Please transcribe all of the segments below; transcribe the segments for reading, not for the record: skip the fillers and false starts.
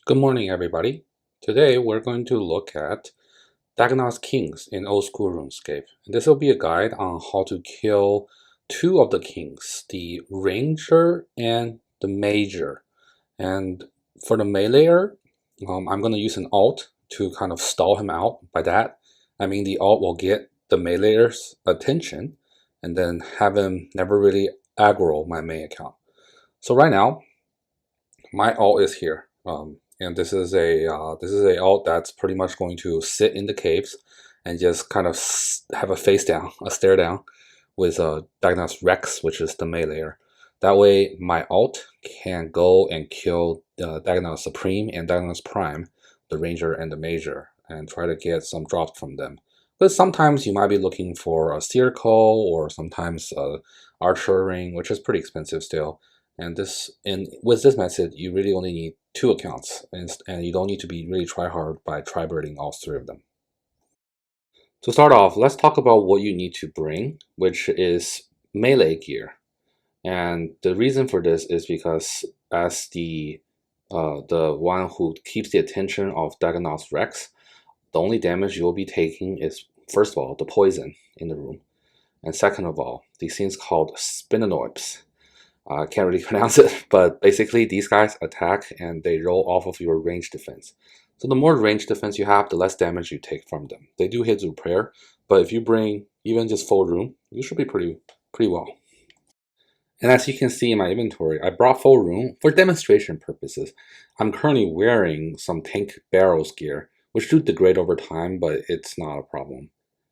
Good morning, everybody. Today we're going to look at Dagannoth Kings in old school Runescape. And this will be a guide on how to kill two of the kings, the Ranger and the Major. And for the meleeer, I'm going to use an alt to kind of stall him out. By that, I mean the alt will get the meleeer's attention and then have him never really aggro my main account. So right now, my alt is here. And this is a alt that's pretty much going to sit in the caves and just kind of have a face down, a stare down with Dagannoth Rex, which is the meleeer. That way, my alt can go and kill Dagannoth Supreme and Dagannoth Prime, the Ranger and the Major, and try to get some drops from them. But sometimes you might be looking for a circle or sometimes a archer ring, which is pretty expensive still. And with this method, you really only need 2 accounts, and you don't need to be really try hard by tri-birding all 3 of them. To start off, let's talk about what you need to bring, which is melee gear. And the reason for this is because as the one who keeps the attention of Dagannoth Rex, the only damage you'll be taking is, first of all, the poison in the room, and second of all, these things called Spinanoids. I can't really pronounce it, but basically these guys attack and they roll off of your range defense. So the more range defense you have, the less damage you take from them. They do hit through prayer, but if you bring even just full room, you should be pretty well. And as you can see in my inventory, I brought full room for demonstration purposes. I'm currently wearing some tank barrels gear, which do degrade over time, but it's not a problem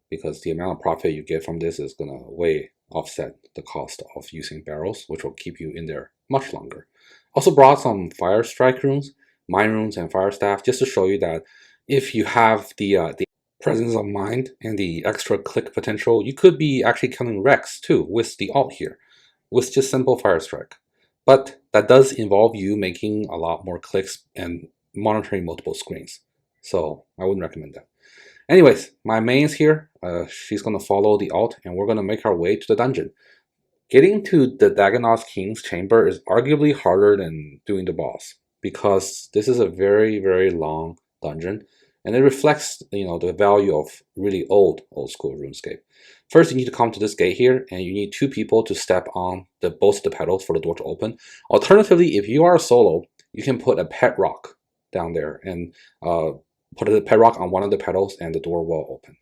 because the amount of profit you get from this is going to way offset the cost of using barrels, which will keep you in there much longer. Also brought some fire strike runes, mine runes, and fire staff just to show you that if you have the presence of mind and the extra click potential, you could be actually killing Rex too with the alt here, with just simple fire strike. But that does involve you making a lot more clicks and monitoring multiple screens. So I wouldn't recommend that. Anyways, my main's here. She's going to follow the alt, and we're going to make our way to the dungeon. Getting to the Dagannoth King's chamber is arguably harder than doing the boss, because this is a very, very long dungeon, and it reflects, the value of really old school RuneScape. First, you need to come to this gate here, and you need 2 people to step on both of the pedals for the door to open. Alternatively, if you are a solo, you can put a pet rock down there and put a pet rock on one of the pedals and the door will open.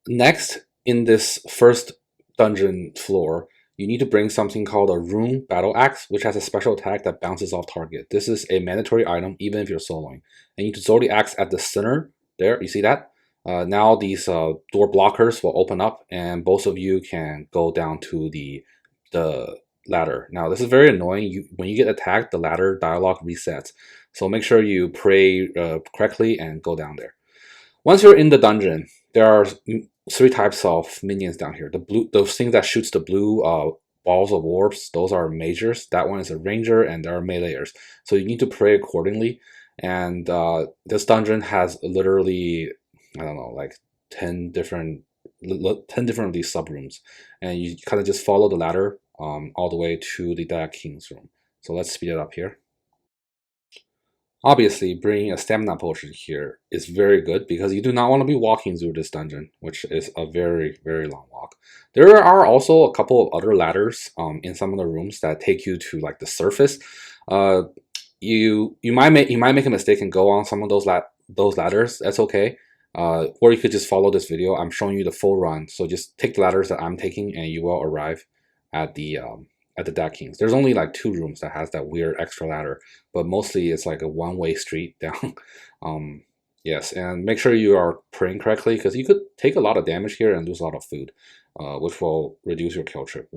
Next, in this first dungeon floor, you need to bring something called a Rune Battle Axe, which has a special attack that bounces off target. This is a mandatory item even if you're soloing. And you need to throw the axe at the center there, you see that? Now these door blockers will open up and both of you can go down to the ladder. Now this is very annoying. When you get attacked, the ladder dialog resets. So make sure you pray correctly and go down there. Once you're in the dungeon, there are 3 types of minions down here. Those things that shoots the blue balls of orbs, those are majors. That one is a ranger, and there are meleeers. So you need to pray accordingly. And this dungeon has literally, I don't know, like 10 different of these sub rooms, and you kind of just follow the ladder all the way to the Dagannoth King's room. So let's speed it up here. Obviously, bringing a stamina potion here is very good because you do not want to be walking through this dungeon, which is a very, very long walk. There are also a couple of other ladders in some of the rooms that take you to like the surface. You might make a mistake and go on some of those ladders. That's okay. Or you could just follow this video. I'm showing you the full run, so just take the ladders that I'm taking, and you will arrive at the Dagannoth Kings. There's only like 2 rooms that has that weird extra ladder, but mostly it's like a one-way street down. Yes, and make sure you are praying correctly because you could take a lot of damage here and lose a lot of food, which will reduce your kill trip.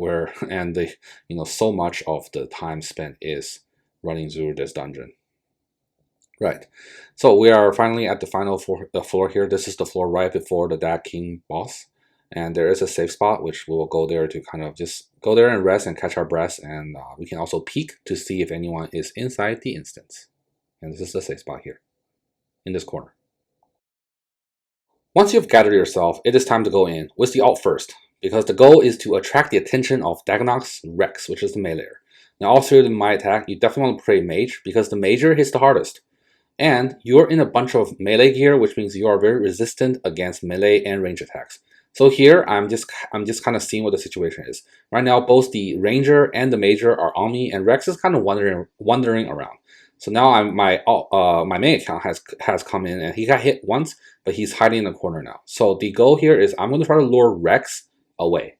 So much of the time spent is running through this dungeon. Right, so we are finally at the final floor here. This is the floor right before the Dagannoth King boss. And there is a safe spot, which we will go there to kind of just go there and rest and catch our breaths. And we can also peek to see if anyone is inside the instance. And this is the safe spot here, in this corner. Once you've gathered yourself, it is time to go in with the alt first, because the goal is to attract the attention of Dagannoth Rex, which is the meleeer. Now all 3 of them might attack. You definitely want to pray mage, because the major hits the hardest. And you're in a bunch of melee gear, which means you are very resistant against melee and range attacks. So here I'm just kind of seeing what the situation is. Right now, both the ranger and the major are on me, and Rex is kind of wandering around. So now my main account has come in, and he got hit once, but he's hiding in the corner now. So the goal here is I'm going to try to lure Rex away.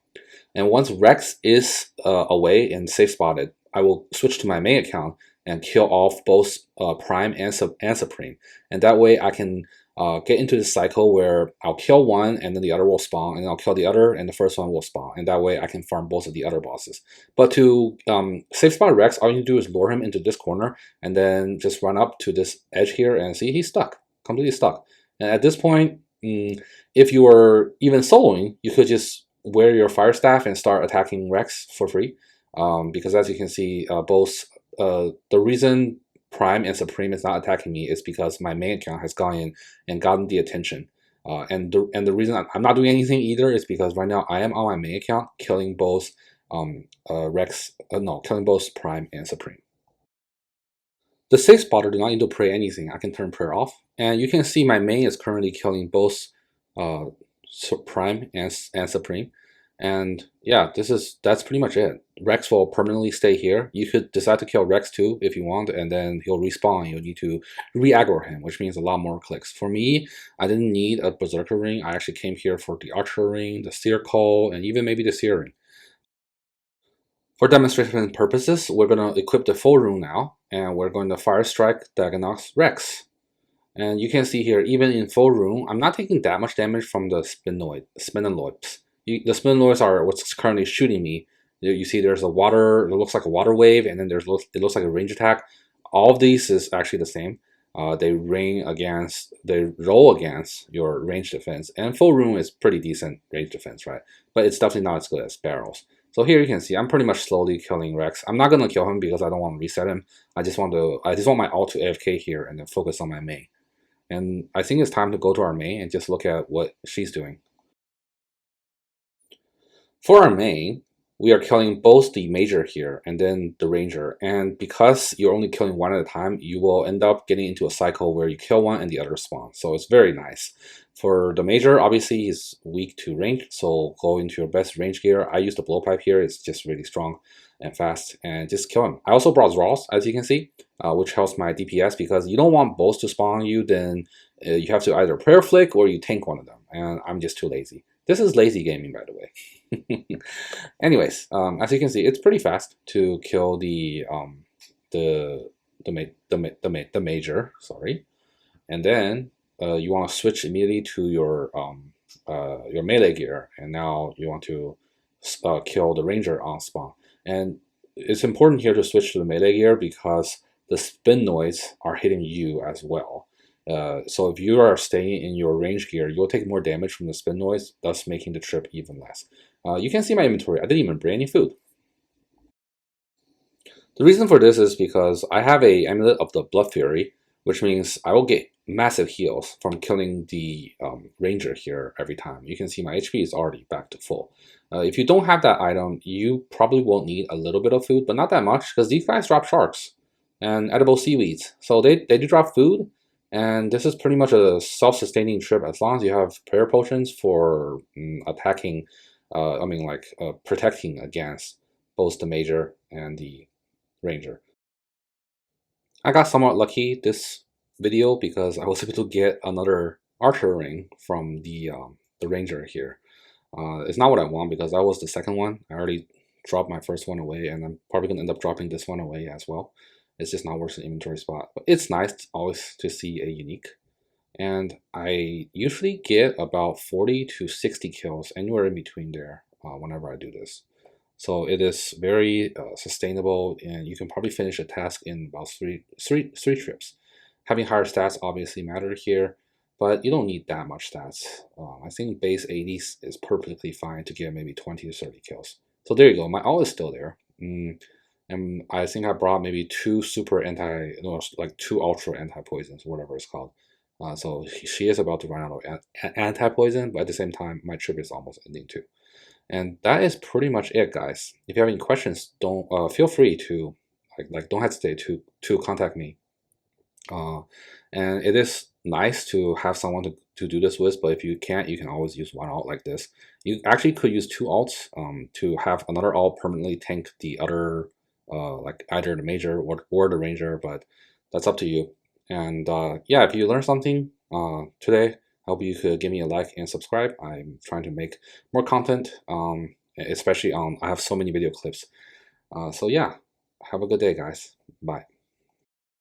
And once Rex is away and safe spotted, I will switch to my main account and kill off both Prime and Supreme. And that way I can get into this cycle where I'll kill one and then the other will spawn, and I'll kill the other and the first one will spawn. And that way I can farm both of the other bosses. But to safe spot Rex, all you need to do is lure him into this corner and then just run up to this edge here and see he's stuck, completely stuck. And at this point, if you were even soloing, you could just wear your fire staff and start attacking Rex for free. Because as you can see, the reason Prime and Supreme is not attacking me is because my main account has gone in and gotten the attention. And the reason I'm not doing anything either is because right now I am on my main account killing both killing both Prime and Supreme. The safe spotter do not need to pray anything. I can turn prayer off, and you can see my main is currently killing both uh, Prime and Supreme. And yeah, that's pretty much it. Rex will permanently stay here. You could decide to kill Rex too if you want, and then he'll respawn. You'll need to re-aggro him, which means a lot more clicks. For me, I didn't need a Berserker ring. I actually came here for the Archer ring, the Seer Call, and even maybe the Seer ring. For demonstration purposes, we're going to equip the full rune now, and we're going to Fire Strike Dagannoth Rex. And you can see here, even in full rune, I'm not taking that much damage from the Spinaloids. The Spinaloids are what's currently shooting me. You see there's a water, it looks like a water wave, and then it looks like a range attack. All of these is actually the same. They roll against your range defense, and full rune is pretty decent range defense, right? But it's definitely not as good as barrels. So here you can see I'm pretty much slowly killing Rex. I'm not gonna kill him because I don't want to reset him. I just want my ult to AFK here and then focus on my main. And I think it's time to go to our main and just look at what she's doing. For our main, we are killing both the major here and then the ranger. And because you're only killing one at a time, you will end up getting into a cycle where you kill one and the other spawn. So it's very nice. For the major, obviously he's weak to range, so go into your best range gear. I use the blowpipe here, it's just really strong and fast, and just kill him. I also brought Zrawls, as you can see, which helps my DPS, because you don't want both to spawn on you, then you have to either prayer flick or you tank one of them, and I'm just too lazy. This is lazy gaming, by the way. Anyways, as you can see, it's pretty fast to kill the major. Sorry, and then you want to switch immediately to your melee gear, and now you want to kill the ranger on spawn. And it's important here to switch to the melee gear because the spin noise are hitting you as well. So if you are staying in your range gear, you'll take more damage from the spin noise, thus making the trip even less. You can see my inventory. I didn't even bring any food. The reason for this is because I have a Amulet of the Blood Fury, which means I will get massive heals from killing the ranger here every time. You can see my HP is already back to full. If you don't have that item, you probably will need a little bit of food, but not that much, because these guys drop sharks and edible seaweeds. So they do drop food, and this is pretty much a self-sustaining trip as long as you have prayer potions for attacking, protecting against both the major and the ranger. I got somewhat lucky this video because I was able to get another archer ring from the ranger here. It's not what I want because that was the second one. I already dropped my first one away, and I'm probably gonna end up dropping this one away as well. It's just not worth the inventory spot, but it's nice always to see a unique. And I usually get about 40 to 60 kills, anywhere in between there, whenever I do this. So it is very sustainable, and you can probably finish a task in about three trips. Having higher stats obviously matter here, but you don't need that much stats. I think base 80s is perfectly fine to get maybe 20 to 30 kills. So there you go, my ult is still there. And I think I brought maybe two ultra anti-poisons, whatever it's called. So she is about to run out of anti-poison, but at the same time, my trip is almost ending too. And that is pretty much it, guys. If you have any questions, don't feel free to don't hesitate to contact me. And it is nice to have someone to do this with, but if you can't, you can always use one alt like this. You actually could use two alts to have another alt permanently tank the other, like either the major or the ranger, but that's up to you. And yeah, if you learned something today, I hope you could give me a like and subscribe. I'm trying to make more content, especially I have so many video clips. So yeah, have a good day, guys. Bye.